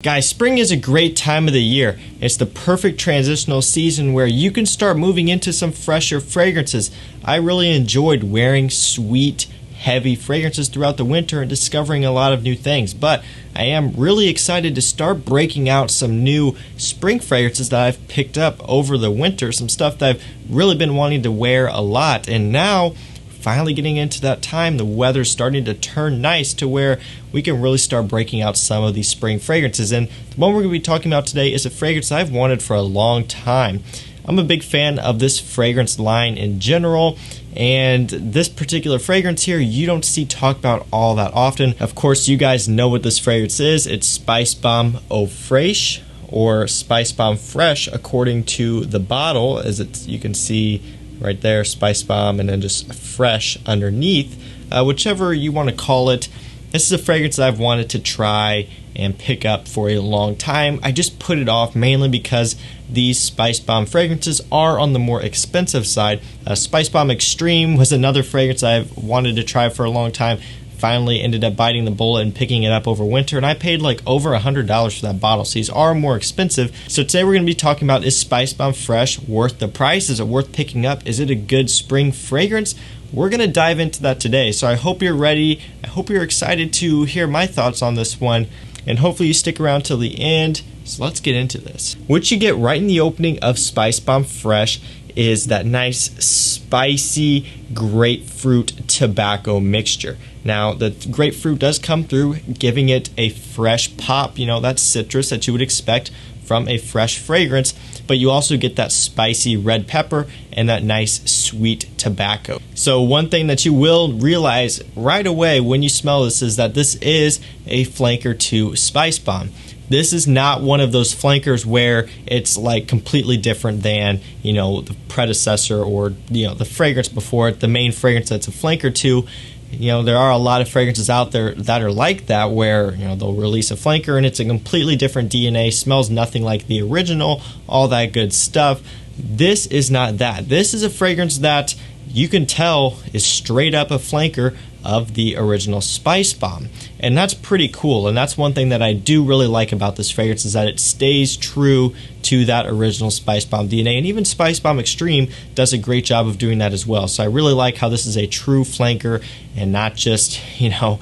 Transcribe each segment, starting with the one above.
Guys, spring is a great time of the year. It's the perfect transitional season where you can start moving into some fresher fragrances. I really enjoyed wearing sweet, heavy fragrances throughout the winter and discovering a lot of new things, but I am really excited to start breaking out some new spring fragrances that I've picked up over the winter, some stuff that I've really been wanting to wear a lot, and now finally getting into that time, the weather's starting to turn nice to where we can really start breaking out some of these spring fragrances. And the one we're going to be talking about today is a fragrance I've wanted for a long time. I'm a big fan of this fragrance line in general, and this particular fragrance here you don't see talked about all that often. Of course, you guys know what this fragrance is. It's Spicebomb Eau Fraiche, or Spicebomb Fraiche according to the bottle, as you can see right there, Spicebomb, and then just fresh underneath, whichever you want to call it. This is a fragrance that I've wanted to try and pick up for a long time. I just put it off mainly because these Spicebomb fragrances are on the more expensive side. Spicebomb Extreme was another fragrance I've wanted to try for a long time. Finally ended up biting the bullet and picking it up over winter, and I paid like over $100 for that bottle, so these are more expensive. So today we're going to be talking about, is Spicebomb Fraiche worth the price? Is it worth picking up? Is it a good spring fragrance? We're going to dive into that today, so I hope you're ready. I hope you're excited to hear my thoughts on this one, and hopefully you stick around till the end. So let's get into this. What you get right in the opening of Spicebomb Fraiche is that nice spicy grapefruit tobacco mixture. Now, the grapefruit does come through, giving it a fresh pop, that citrus that you would expect from a fresh fragrance, but you also get that spicy red pepper and that nice sweet tobacco. So one thing that you will realize right away when you smell this is that this is a flanker to Spicebomb. This is not one of those flankers where it's like completely different than, the predecessor or, the fragrance before it, the main fragrance that's a flanker to. There are a lot of fragrances out there that are like that where, they'll release a flanker and it's a completely different DNA, smells nothing like the original, all that good stuff. This is not that. This is a fragrance that you can tell is straight up a flanker of the original Spicebomb, and that's pretty cool. And that's one thing that I do really like about this fragrance, is that it stays true to that original Spicebomb DNA, and even Spicebomb Extreme does a great job of doing that as well. So I really like how this is a true flanker and not just a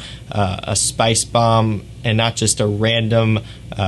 Spicebomb and not just a random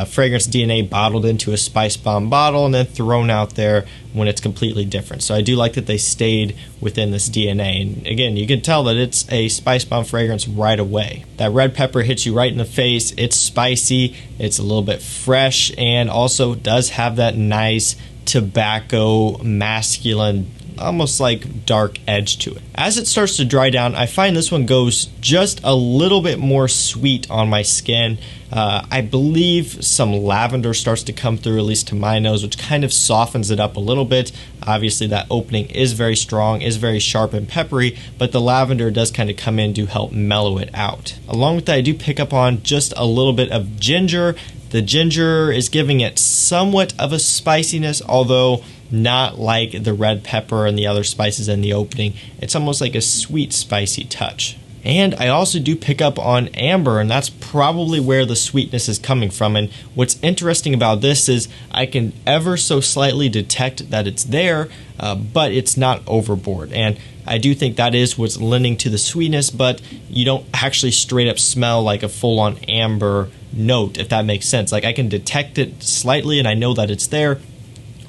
fragrance DNA bottled into a Spicebomb bottle and then thrown out there when it's completely different. So I do like that they stayed within this DNA. And again, you can tell that it's a Spicebomb fragrance right away. That red pepper hits you right in the face. It's spicy, it's a little bit fresh, and also does have that nice tobacco, masculine, almost like dark edge to it. As it starts to dry down, I find this one goes just a little bit more sweet on my skin. I believe some lavender starts to come through, at least to my nose, which kind of softens it up a little bit. Obviously that opening is very strong, is very sharp and peppery, but the lavender does kind of come in to help mellow it out. Along with that, I do pick up on just a little bit of ginger. The ginger is giving it somewhat of a spiciness, although not like the red pepper and the other spices in the opening. It's almost like a sweet, spicy touch. And I also do pick up on amber, and that's probably where the sweetness is coming from. And what's interesting about this is I can ever so slightly detect that it's there, but it's not overboard. And I do think that is what's lending to the sweetness, but you don't actually straight up smell like a full-on amber note, if that makes sense. Like, I can detect it slightly and I know that it's there,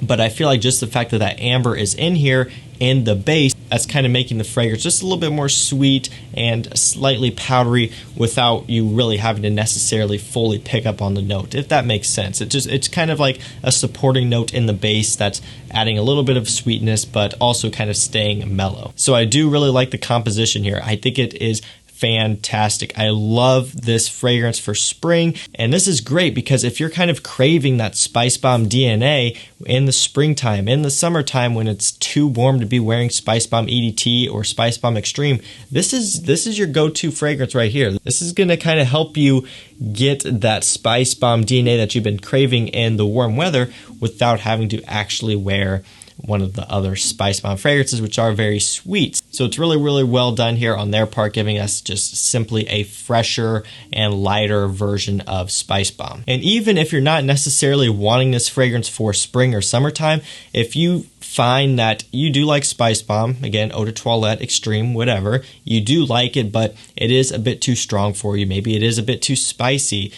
but I feel like just the fact that that amber is in here in the base, that's kind of making the fragrance just a little bit more sweet and slightly powdery without you really having to necessarily fully pick up on the note, if that makes sense. It's kind of like a supporting note in the base that's adding a little bit of sweetness but also kind of staying mellow. So I do really like the composition here. I think it is fantastic. I love this fragrance for spring, and this is great because if you're kind of craving that Spicebomb DNA in the springtime, in the summertime when it's too warm to be wearing Spicebomb EDT or Spicebomb Extreme, this is your go-to fragrance right here. This is going to kind of help you get that Spicebomb DNA that you've been craving in the warm weather without having to actually wear one of the other Spicebomb fragrances, which are very sweet. So it's really, really well done here on their part, giving us just simply a fresher and lighter version of Spicebomb. And even if you're not necessarily wanting this fragrance for spring or summertime, if you find that you do like Spicebomb, again, Eau de Toilette, Extreme, whatever, you do like it, but it is a bit too strong for you. Maybe it is a bit too spicy,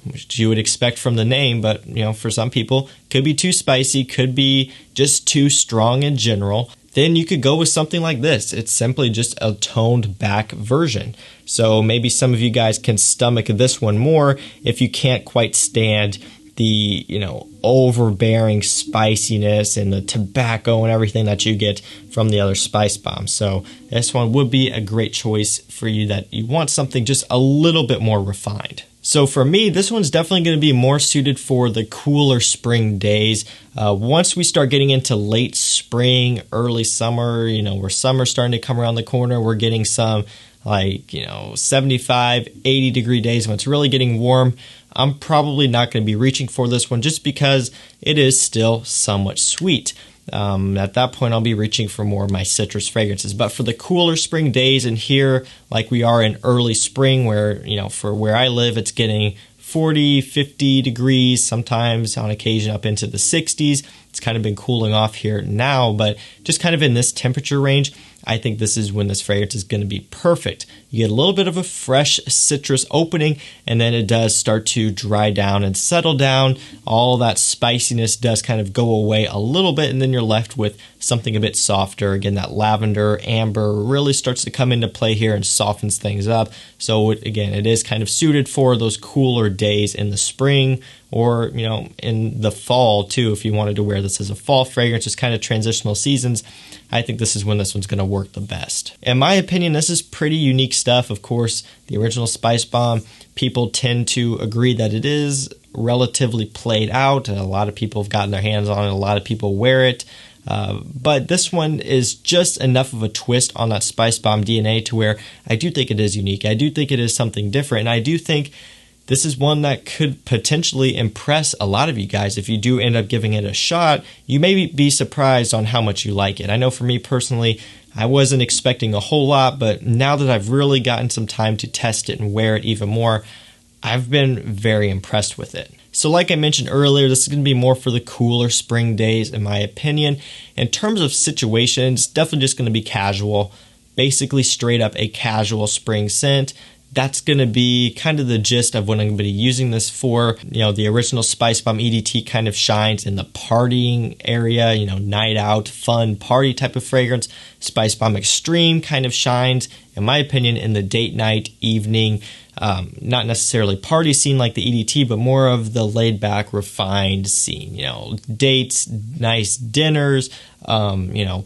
which you would expect from the name, but for some people, could be too spicy, could be just too strong in general. Then you could go with something like this. It's simply just a toned back version. So maybe some of you guys can stomach this one more if you can't quite stand the overbearing spiciness and the tobacco and everything that you get from the other Spicebomb. So this one would be a great choice for you that you want something just a little bit more refined. So for me, this one's definitely going to be more suited for the cooler spring days. Once we start getting into late spring, early summer, where summer's starting to come around the corner, we're getting some 75, 80 degree days when it's really getting warm. I'm probably not going to be reaching for this one just because it is still somewhat sweet. At that point, I'll be reaching for more of my citrus fragrances. But for the cooler spring days, and here, like we are in early spring, where, for where I live, it's getting 40, 50 degrees, sometimes on occasion up into the 60s. It's kind of been cooling off here now, but just kind of in this temperature range, I think this is when this fragrance is going to be perfect. You get a little bit of a fresh citrus opening, and then it does start to dry down and settle down. All that spiciness does kind of go away a little bit, and then you're left with something a bit softer. Again, that lavender, amber really starts to come into play here and softens things up. So again, it is kind of suited for those cooler days in the spring, or in the fall too, if you wanted to wear this as a fall fragrance, just kind of transitional seasons. I think this is when this one's going to work the best. In my opinion, this is pretty unique stuff. Of course, the original Spicebomb, people tend to agree that it is relatively played out. A lot of people have gotten their hands on it. A lot of people wear it. But this one is just enough of a twist on that Spicebomb DNA to where I do think it is unique. I do think it is something different. And I do think this is one that could potentially impress a lot of you guys. If you do end up giving it a shot, you may be surprised on how much you like it. I know for me personally, I wasn't expecting a whole lot, but now that I've really gotten some time to test it and wear it even more, I've been very impressed with it. So like I mentioned earlier, this is going to be more for the cooler spring days, in my opinion. In terms of situations, definitely just going to be casual, basically straight up a casual spring scent. That's going to be kind of the gist of what I'm going to be using this for. The original Spicebomb EDT kind of shines in the partying area, night out, fun, party type of fragrance. Spicebomb Extreme kind of shines, in my opinion, in the date, night, evening, not necessarily party scene like the EDT, but more of the laid back, refined scene. Dates, nice dinners,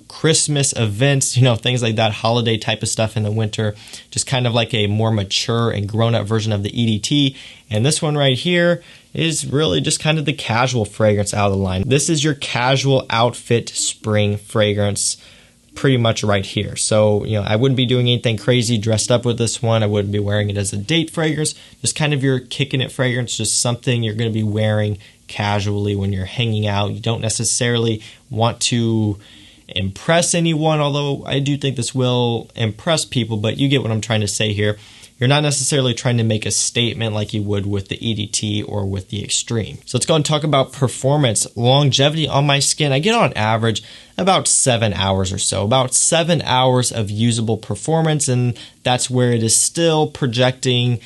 Christmas events, things like that, holiday type of stuff in the winter, just kind of like a more mature and grown up version of the EDT. And this one right here is really just kind of the casual fragrance out of the line. This is your casual outfit spring fragrance, pretty much right here. So, I wouldn't be doing anything crazy dressed up with this one. I wouldn't be wearing it as a date fragrance, just kind of your kicking it fragrance, just something you're going to be wearing casually when you're hanging out. You don't necessarily want to impress anyone, although I do think this will impress people, but you get what I'm trying to say here. You're not necessarily trying to make a statement like you would with the EDT or with the Extreme. So let's go and talk about performance. Longevity on my skin, I get on average about 7 hours or so, about 7 hours of usable performance, and that's where it is still projecting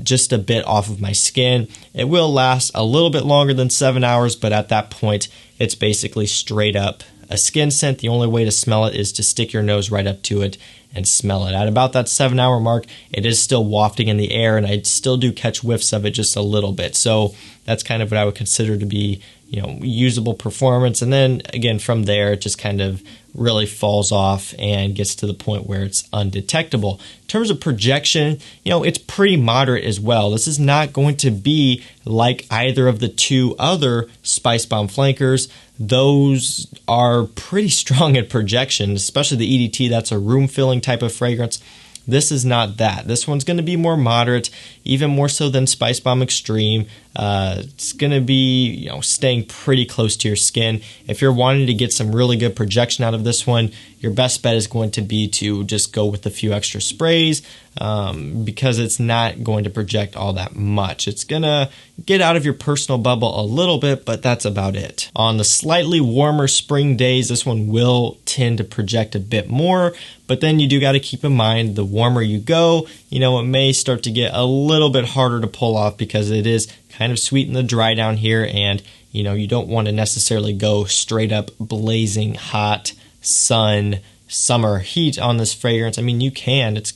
just a bit off of my skin. It will last a little bit longer than 7 hours, but at that point, it's basically straight up a skin scent. The only way to smell it is to stick your nose right up to it and smell it. At about that 7 hour mark, it is still wafting in the air, and I still do catch whiffs of it just a little bit. So that's kind of what I would consider to be, usable performance. And then again, from there, it just kind of really falls off and gets to the point where it's undetectable. In terms of projection, it's pretty moderate as well. This is not going to be like either of the two other Spicebomb flankers. Those are pretty strong at projection, especially the EDT. That's a room-filling type of fragrance. This is not that. This one's going to be more moderate, even more so than Spicebomb Extreme. It's going to be, staying pretty close to your skin. If you're wanting to get some really good projection out of this one, your best bet is going to be to just go with a few extra sprays because it's not going to project all that much. It's going to get out of your personal bubble a little bit, but that's about it. On the slightly warmer spring days, this one will tend to project a bit more, but then you do got to keep in mind the warmer you go, it may start to get a little bit harder to pull off because it is kind of sweet in the dry down here, and you don't want to necessarily go straight up blazing hot sun summer heat on this fragrance. I mean, you can, it's,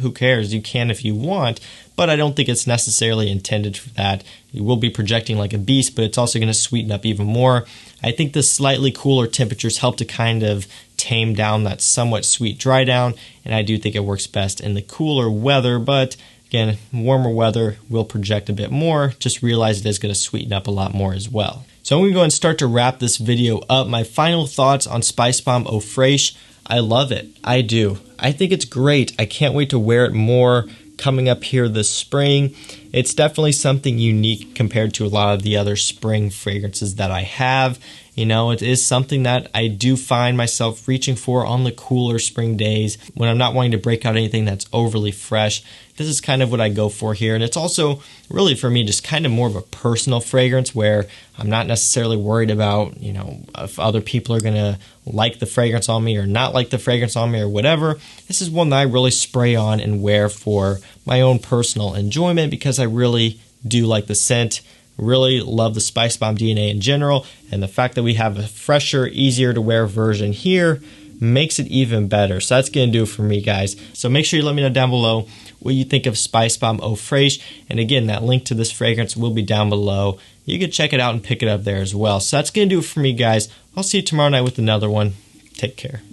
who cares? You can if you want, but I don't think it's necessarily intended for that. You will be projecting like a beast, but it's also going to sweeten up even more. I think the slightly cooler temperatures help to kind of tame down that somewhat sweet dry down, and I do think it works best in the cooler weather, but again, warmer weather will project a bit more. Just realize it is going to sweeten up a lot more as well. So I'm going to go ahead and start to wrap this video up. My final thoughts on Spicebomb Eau Fraiche. I love it. I do. I think it's great. I can't wait to wear it more coming up here this spring. It's definitely something unique compared to a lot of the other spring fragrances that I have. It is something that I do find myself reaching for on the cooler spring days when I'm not wanting to break out anything that's overly fresh. This is kind of what I go for here. And it's also really for me just kind of more of a personal fragrance where I'm not necessarily worried about, if other people are going to like the fragrance on me or not like the fragrance on me or whatever. This is one that I really spray on and wear for my own personal enjoyment because I really do like the scent. Really love the Spicebomb DNA in general, and the fact that we have a fresher, easier to wear version here makes it even better. So that's going to do it for me, guys. So make sure you let me know down below what you think of Spicebomb Eau Fraiche, and again, that link to this fragrance will be down below. You can check it out and pick it up there as well. So that's going to do it for me, guys. I'll see you tomorrow night with another one. Take care.